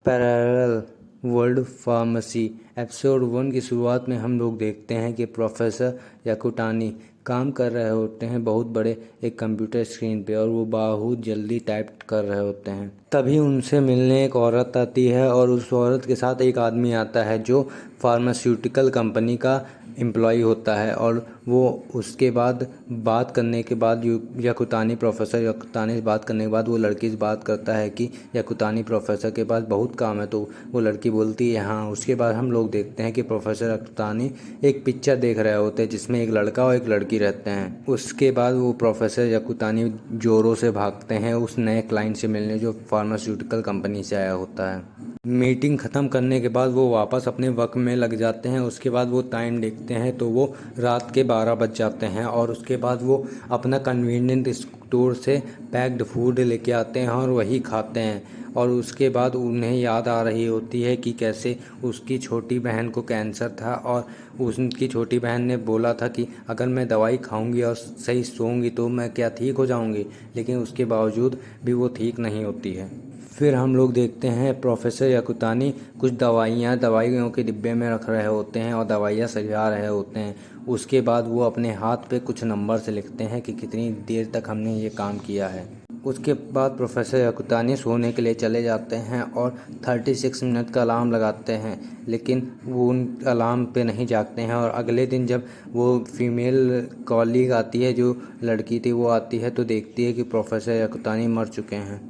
Parallel world pharmacy episode 1 की शुरुआत में हम लोग देखते हैं कि प्रोफेसर याकुतानी काम कर रहे होते हैं बहुत बड़े एक कंप्यूटर स्क्रीन पे, और वो बहुत जल्दी टाइप कर रहे होते हैं। तभी उनसे मिलने एक औरत आती है और उस औरत के साथ एक आदमी आता है जो फार्मास्यूटिकल कंपनी का एम्प्लॉय होता है। और वो उसके बाद बात करने के बाद प्रोफेसर याकुतानी से बात करने के बाद वो लड़की से बात करता है कि याकुतानी प्रोफेसर के पास बहुत काम है, तो वो लड़की बोलती है हाँ। उसके बाद हम लोग देखते हैं कि प्रोफेसर याकुतानी एक पिक्चर देख रहे होते हैं जिसमें एक लड़का और एक लड़की रहते हैं। उसके बाद वो प्रोफेसर याकुतानी जोरों से भागते हैं उस नए क्लाइंट से मिलने जो फार्मास्यूटिकल कंपनी से आया होता है। मीटिंग ख़त्म करने के बाद वो वापस अपने वर्क में लग जाते हैं। उसके बाद वो टाइम देखते हैं तो वो रात के 12 बज जाते हैं, और उसके बाद वो अपना कन्वीनियंट स्टोर से पैक्ड फूड लेके आते हैं और वही खाते हैं। और उसके बाद उन्हें याद आ रही होती है कि कैसे उसकी छोटी बहन को कैंसर था, और उनकी छोटी बहन ने बोला था कि अगर मैं दवाई खाऊंगी और सही सोऊंगी तो मैं क्या ठीक हो जाऊंगी, लेकिन उसके बावजूद भी वो ठीक नहीं होती है। फिर हम लोग देखते हैं प्रोफेसर याकुतानी कुछ दवाइयों के डिब्बे में रख रहे होते हैं और दवाइयाँ सजा रहे होते हैं। उसके बाद वो अपने हाथ पे कुछ नंबर से लिखते हैं कि कितनी देर तक हमने ये काम किया है। उसके बाद प्रोफेसर याकुतानी सोने के लिए चले जाते हैं और 36 मिनट का अलार्म लगाते हैं, लेकिन वो उन अलार्म पे नहीं जागते हैं। और अगले दिन जब वो फीमेल कॉलीग आती है, जो लड़की थी वो आती है, तो देखती है कि प्रोफेसर याकुतानी मर चुके हैं।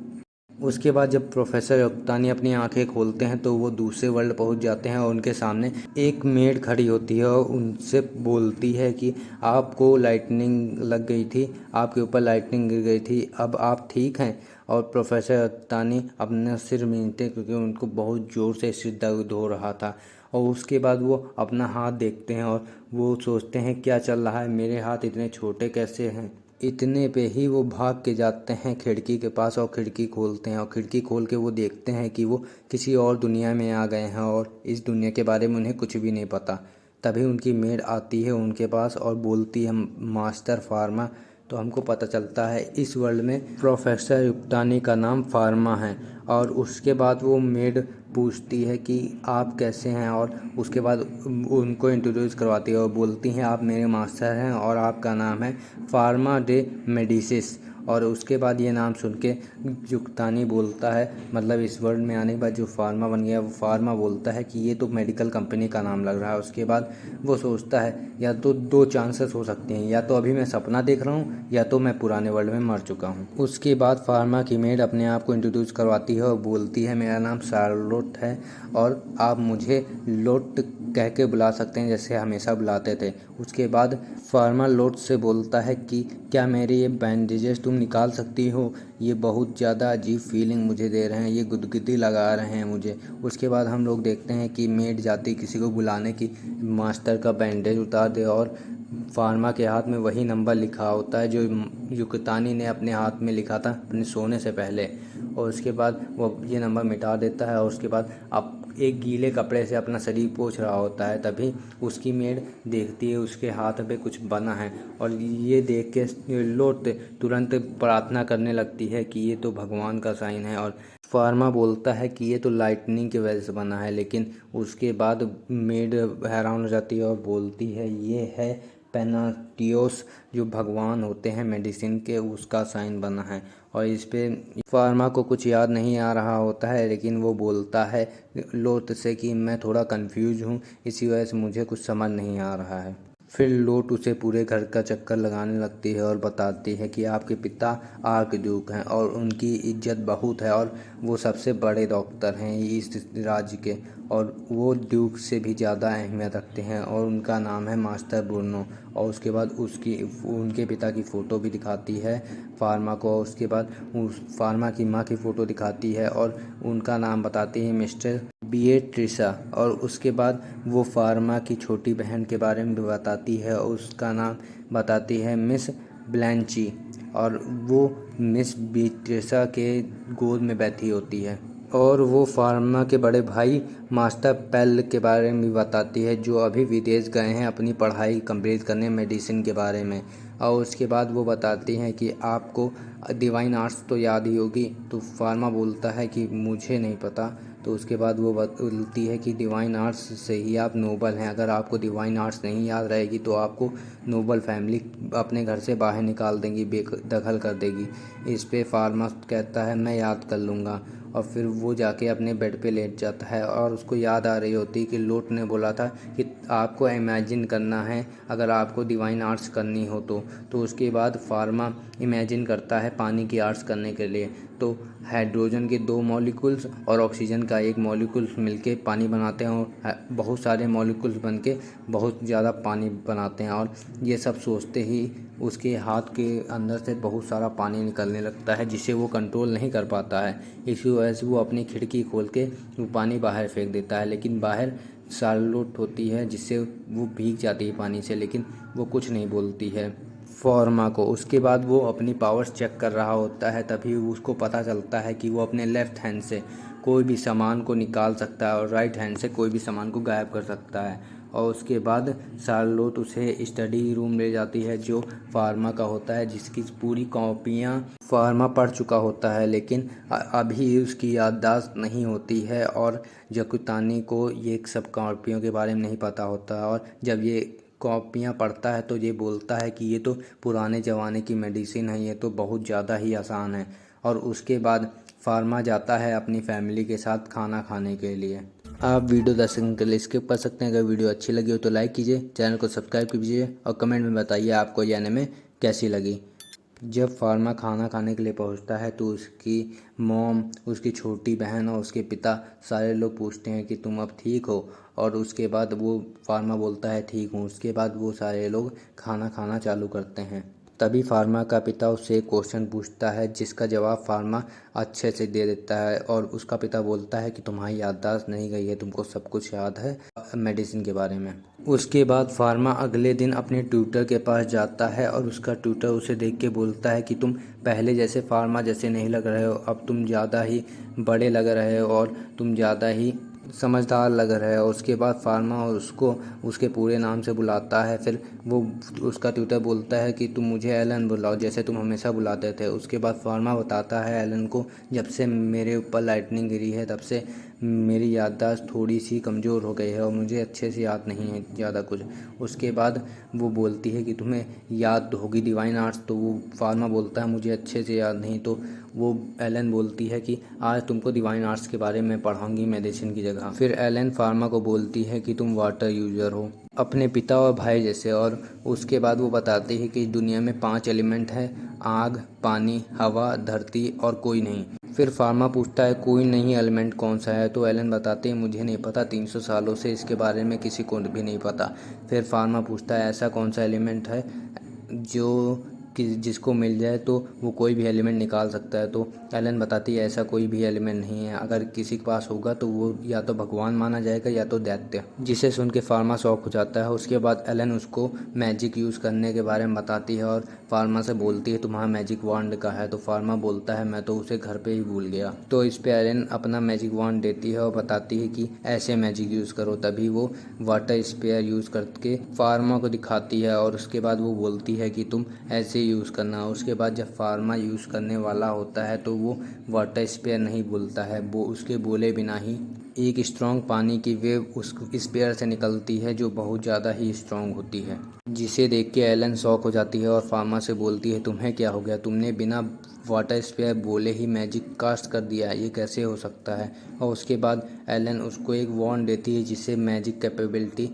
उसके बाद जब प्रोफेसर याकुतानी अपनी आंखें खोलते हैं तो वो दूसरे वर्ल्ड पहुंच जाते हैं, और उनके सामने एक मेड खड़ी होती है और उनसे बोलती है कि आपको लाइटनिंग लग गई थी, आपके ऊपर लाइटनिंग गिर गई थी, अब आप ठीक हैं। और प्रोफेसर याकुतानी अपना सिर मीनते क्योंकि उनको बहुत ज़ोर से सिर दर्द हो रहा था। और उसके बाद वो अपना हाथ देखते हैं और वो सोचते हैं क्या चल रहा है, मेरे हाथ इतने छोटे कैसे हैं। इतने पे ही वो भाग के जाते हैं खिड़की के पास और खिड़की खोलते हैं, और खिड़की खोल के वो देखते हैं कि वो किसी और दुनिया में आ गए हैं और इस दुनिया के बारे में उन्हें कुछ भी नहीं पता। तभी उनकी मेड आती है उनके पास और बोलती है मास्टर फार्मा। तो हमको पता चलता है इस वर्ल्ड में प्रोफेसर याकुतानी का नाम फार्मा है। और उसके बाद वो मेड पूछती है कि आप कैसे हैं, और उसके बाद उनको इंट्रोड्यूस करवाती है और बोलती हैं आप मेरे मास्टर हैं और आपका नाम है फार्मा डे मेडिसिस। और उसके बाद ये नाम सुन के याकुतानी बोलता है, मतलब इस वर्ल्ड में आने के बाद जो फार्मा बन गया वो फार्मा बोलता है कि ये तो मेडिकल कंपनी का नाम लग रहा है। उसके बाद वो सोचता है या तो दो चांसेस हो सकते हैं, या तो अभी मैं सपना देख रहा हूँ या तो मैं पुराने वर्ल्ड में मर चुका हूँ। उसके बाद फार्मा की मेड अपने आप को इंट्रोड्यूस करवाती है और बोलती है मेरा नाम शार्लोट है और आप मुझे लोट कह के बुला सकते हैं जैसे हमेशा बुलाते थे। उसके बाद फार्मा लोट से बोलता है कि क्या मेरे ये बैंडेजेस तुम निकाल सकती हो, ये बहुत ज़्यादा अजीब फीलिंग मुझे दे रहे हैं, ये गुदगुदी लगा रहे हैं मुझे। उसके बाद हम लोग देखते हैं कि मेड जाती किसी को बुलाने की मास्टर का बैंडेज उतार दे, और फार्मा के हाथ में वही नंबर लिखा होता है जो याकुतानी ने अपने हाथ में लिखा था अपने सोने से पहले। और उसके बाद वो ये नंबर मिटा देता है, और उसके बाद अब एक गीले कपड़े से अपना शरीर पोंछ रहा होता है। तभी उसकी मेड देखती है उसके हाथ पे कुछ बना है, और ये देख के लोट तुरंत प्रार्थना करने लगती है कि ये तो भगवान का साइन है। और फार्मा बोलता है कि ये तो लाइटनिंग की वजह से बना है, लेकिन उसके बाद मेड हैरान हो जाती है और बोलती है ये है पेनाटियोस, जो भगवान होते हैं मेडिसिन के, उसका साइन बना है। और इस पे फार्मा को कुछ याद नहीं आ रहा होता है, लेकिन वो बोलता है लोट से कि मैं थोड़ा कंफ्यूज हूँ, इसी वजह से मुझे कुछ समझ नहीं आ रहा है। फिर लोट उसे पूरे घर का चक्कर लगाने लगती है और बताती है कि आपके पिता आर्कड्यूक हैं और उनकी इज्जत बहुत है, और वो सबसे बड़े डॉक्टर हैं इस राज्य के, और वो ड्यूक से भी ज़्यादा अहमियत रखते हैं, और उनका नाम है मास्टर ब्रूनो। और उसके बाद उनके पिता की फ़ोटो भी दिखाती है फार्मा को, और उसके बाद उस फार्मा की माँ की फ़ोटो दिखाती है और उनका नाम बताती है मिस्टर बिएट्रिसा। और उसके बाद वो फार्मा की छोटी बहन के बारे में भी बताती है और उसका नाम बताती है मिस ब्लैंची, और वो मिस बिएट्रिसा के गोद में बैठी होती है। और वो फार्मा के बड़े भाई मास्टर पेल के बारे में भी बताती है, जो अभी विदेश गए हैं अपनी पढ़ाई कंप्लीट करने मेडिसिन के बारे में। और उसके बाद वो बताती हैं कि आपको डिवाइन आर्ट्स तो याद ही होगी। तो फार्मा बोलता है कि मुझे नहीं पता। तो उसके बाद वो बोलती है कि डिवाइन आर्ट्स से ही आप नोबल हैं, अगर आपको डिवाइन आर्ट्स नहीं याद रहेगी तो आपको नोबल फैमिली अपने घर से बाहर निकाल देंगी, बेदखल कर देगी। इस पे फार्मा कहता है मैं याद कर लूँगा, और फिर वो जाके अपने बेड पे लेट जाता है और उसको याद आ रही होती है कि लोट ने बोला था कि आपको इमेजिन करना है अगर आपको डिवाइन आर्ट्स करनी हो तो उसके बाद फार्मा इमेजिन करता है पानी की आर्ट्स करने के लिए। तो हाइड्रोजन के 2 मॉलिक्यूल्स और ऑक्सीजन का 1 मॉलिक्यूल्स मिलके पानी बनाते हैं और बहुत सारे मॉलिक्यूल्स बनके बहुत ज़्यादा पानी बनाते हैं। और ये सब सोचते ही उसके हाथ के अंदर से बहुत सारा पानी निकलने लगता है जिसे वो कंट्रोल नहीं कर पाता है। इसी वजह से वो अपनी खिड़की खोल के वो पानी बाहर फेंक देता है, लेकिन बाहर शार्लोट होती है जिससे वो भीग जाती है पानी से, लेकिन वो कुछ नहीं बोलती है फॉर्मा को। उसके बाद वो अपनी पावर्स चेक कर रहा होता है, तभी उसको पता चलता है कि वो अपने लेफ़्ट हैंड से कोई भी सामान को निकाल सकता है और राइट हैंड से कोई भी सामान को गायब कर सकता है। और उसके बाद शार्लोट उसे स्टडी रूम ले जाती है जो फार्मा का होता है, जिसकी पूरी कॉपियाँ फार्मा पढ़ चुका होता है, लेकिन अभी उसकी याददाश्त नहीं होती है और यकुतानी को ये सब कॉपियों के बारे में नहीं पता होता। और जब ये कॉपियाँ पढ़ता है तो ये बोलता है कि ये तो पुराने ज़माने की मेडिसिन है, ये तो बहुत ज़्यादा ही आसान है। और उसके बाद फार्मा जाता है अपनी फैमिली के साथ खाना खाने के लिए। आप वीडियो 10 सेकंड के लिए स्किप कर सकते हैं। अगर वीडियो अच्छी लगी हो तो लाइक कीजिए, चैनल को सब्सक्राइब कीजिए और कमेंट में बताइए आपको ये एनिमे कैसी लगी। जब फार्मा खाना खाने के लिए पहुंचता है तो उसकी मॉम, उसकी छोटी बहन और उसके पिता सारे लोग पूछते हैं कि तुम अब ठीक हो, और उसके बाद वो फार्मा बोलता है ठीक हूँ। उसके बाद वो सारे लोग खाना खाना चालू करते हैं। तभी फार्मा का पिता उससे एक क्वेश्चन पूछता है जिसका जवाब फार्मा अच्छे से दे देता है, और उसका पिता बोलता है कि तुम्हारी याददाश्त नहीं गई है, तुमको सब कुछ याद है मेडिसिन के बारे में। उसके बाद फार्मा अगले दिन अपने ट्यूटर के पास जाता है और उसका ट्यूटर उसे देख के बोलता है कि तुम पहले जैसे फार्मा जैसे नहीं लग रहे हो, अब तुम ज़्यादा ही बड़े लग रहे हो और तुम ज़्यादा ही समझदार लग रहा है। और उसके बाद फार्मा उसको उसके पूरे नाम से बुलाता है। फिर वो उसका ट्यूटर बोलता है कि तुम मुझे एलन बुलाओ जैसे तुम हमेशा बुलाते थे। उसके बाद फार्मा बताता है एलन को, जब से मेरे ऊपर लाइटनिंग गिरी है तब से मेरी याददाश्त थोड़ी सी कमज़ोर हो गई है और मुझे अच्छे से याद नहीं है ज़्यादा कुछ। उसके बाद वो बोलती है कि तुम्हें याद होगी डिवाइन आर्ट्स, तो वो फार्मा बोलता है मुझे अच्छे से याद नहीं। तो वो एलन बोलती है कि आज तुमको डिवाइन आर्ट्स के बारे में पढ़ाऊंगी मेडिसिन की जगह। फिर एलन फार्मा को बोलती है कि तुम वाटर यूज़र हो अपने पिता और भाई जैसे। और उसके बाद वो बताती है कि दुनिया में 5 एलिमेंट है, आग, पानी, हवा, धरती और कोई नहीं। फिर फार्मा पूछता है कोई नहीं एलिमेंट कौन सा है, तो एलन बताते हैं मुझे नहीं पता, 300 सालों से इसके बारे में किसी को भी नहीं पता। फिर फार्मा पूछता है ऐसा कौन सा एलिमेंट है जो कि जिसको मिल जाए तो वो कोई भी एलिमेंट निकाल सकता है। तो एलन बताती है ऐसा कोई भी एलिमेंट नहीं है, अगर किसी के पास होगा तो वो या तो भगवान माना जाएगा या तो दैत्य। जिसे सुन के फार्मा शॉक हो जाता है। उसके बाद एलन उसको मैजिक यूज़ करने के बारे में बताती है और फार्मा से बोलती है तुम्हारा मैजिक वांड का है, तो फार्मा बोलता है मैं तो उसे घर पे ही भूल गया। तो इस पे एलन अपना मैजिक वांड देती है और बताती है कि ऐसे मैजिक यूज़ करो। तभी वो वाटर स्पेयर यूज़ करके फार्मा को दिखाती है और उसके बाद वो बोलती है कि तुम ऐसे यूज़ करना। उसके बाद जब फार्मा यूज़ करने वाला होता है तो वो वाटर स्पेयर नहीं बोलता है, वो उसके बोले बिना ही एक स्ट्रॉन्ग पानी की वेव उस स्पेयर से निकलती है जो बहुत ज़्यादा ही स्ट्रॉन्ग होती है, जिसे देख के एलन शॉक हो जाती है और फार्मा से बोलती है तुम्हें क्या हो गया, तुमने बिना वाटर स्पेयर बोले ही मैजिक कास्ट कर दिया, ये कैसे हो सकता है। और उसके बाद एलन उसको एक वॉन्ड देती है जिससे मैजिक कैपेबिलिटी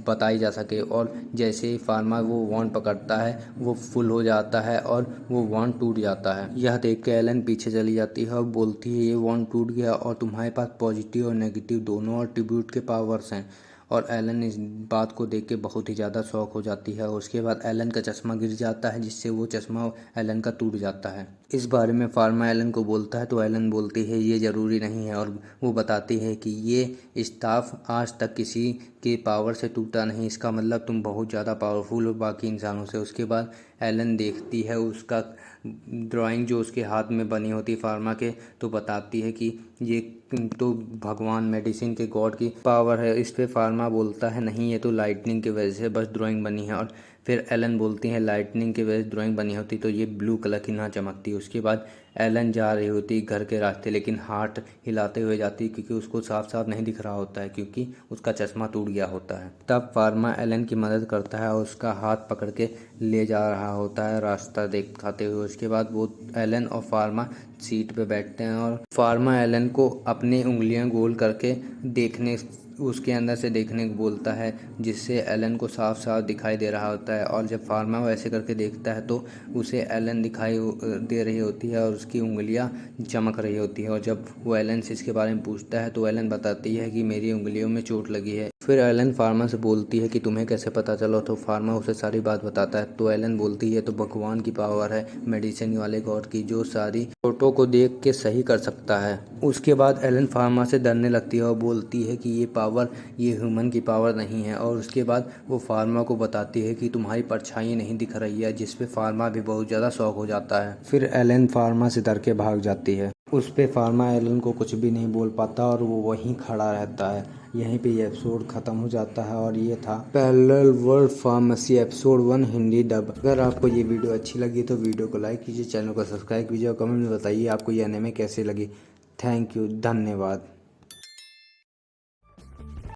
बताई जा सके। और जैसे ही फार्मा वो वॉन्ड पकड़ता है वो फुल हो जाता है और वो वॉन्ड टूट जाता है। यह देख के एलन पीछे चली जाती है और बोलती है ये वॉन्ड टूट गया और तुम्हारे पास पॉजिटिव और नेगेटिव दोनों एट्रीब्यूट के पावर्स हैं। और एलन इस बात को देख के बहुत ही ज़्यादा शॉक हो जाती है। और उसके बाद एलन का चश्मा गिर जाता है जिससे वो चश्मा एलन का टूट जाता है। इस बारे में फार्मा एलन को बोलता है तो एलन बोलती है ये ज़रूरी नहीं है, और वो बताती है कि ये स्टाफ आज तक किसी के पावर से टूटा नहीं, इसका मतलब तुम बहुत ज़्यादा पावरफुल हो बाकी इंसानों से। उसके बाद एलन देखती है उसका ड्राइंग जो उसके हाथ में बनी होती फार्मा के, तो बताती है कि ये तो भगवान मेडिसिन के गॉड की पावर है। इस पे फार्मा बोलता है नहीं ये तो लाइटनिंग की वजह से बस ड्राइंग बनी है। और फिर एलन बोलती है लाइटनिंग की वजह से ड्राइंग बनी होती तो ये ब्लू कलर की ना चमकती। उसके बाद एलन जा रही होती घर के रास्ते, लेकिन हाथ हिलाते हुए जाती क्योंकि उसको साफ साफ नहीं दिख रहा होता है क्योंकि उसका चश्मा टूट गया होता है। तब फार्मा एलन की मदद करता है और उसका हाथ पकड़ के ले जा रहा होता है रास्ता दिखाते हुए। उसके बाद वो एलन और फार्मा सीट पे बैठते हैं और फार्मा एलन को अपनी उंगलियां गोल करके देखने उसके अंदर से देखने को बोलता है, जिससे एलन को साफ साफ दिखाई दे रहा होता है। और जब फार्मा वैसे करके देखता है तो उसे एलन दिखाई दे रही होती है और उसकी उंगलियां चमक रही होती है। और जब वो एलन से इसके बारे में पूछता है तो एलन बताती है कि मेरी उंगलियों में चोट लगी है। फिर एलन फार्मा से बोलती है कि तुम्हें कैसे पता चला, तो फार्मा उसे सारी बात बताता है। तो एलन बोलती है तो भगवान की पावर है, मेडिसिन वाले गॉड की, जो सारी फोटो को देख के सही कर सकता है। उसके बाद एलन फार्मा से डरने लगती है और बोलती है कि ये पावर ये ह्यूमन की पावर नहीं है। और उसके बाद वो फार्मा को बताती है कि तुम्हारी परछाई नहीं दिख रही है, जिस पे फार्मा भी बहुत ज़्यादा शॉक हो जाता है। फिर एलन फार्मा से डर के भाग जाती है। उस पे फार्मा एलन को कुछ भी नहीं बोल पाता और वो वहीं खड़ा रहता है। यहीं पे ये एपिसोड ख़त्म हो जाता है और ये था parallel world pharmacy episode 1 Hindi dub. अगर आपको ये वीडियो अच्छी लगी तो वीडियो को लाइक कीजिए, चैनल को सब्सक्राइब कीजिए और कमेंट में बताइए आपको ये एनिमे कैसे लगी। थैंक यू, धन्यवाद।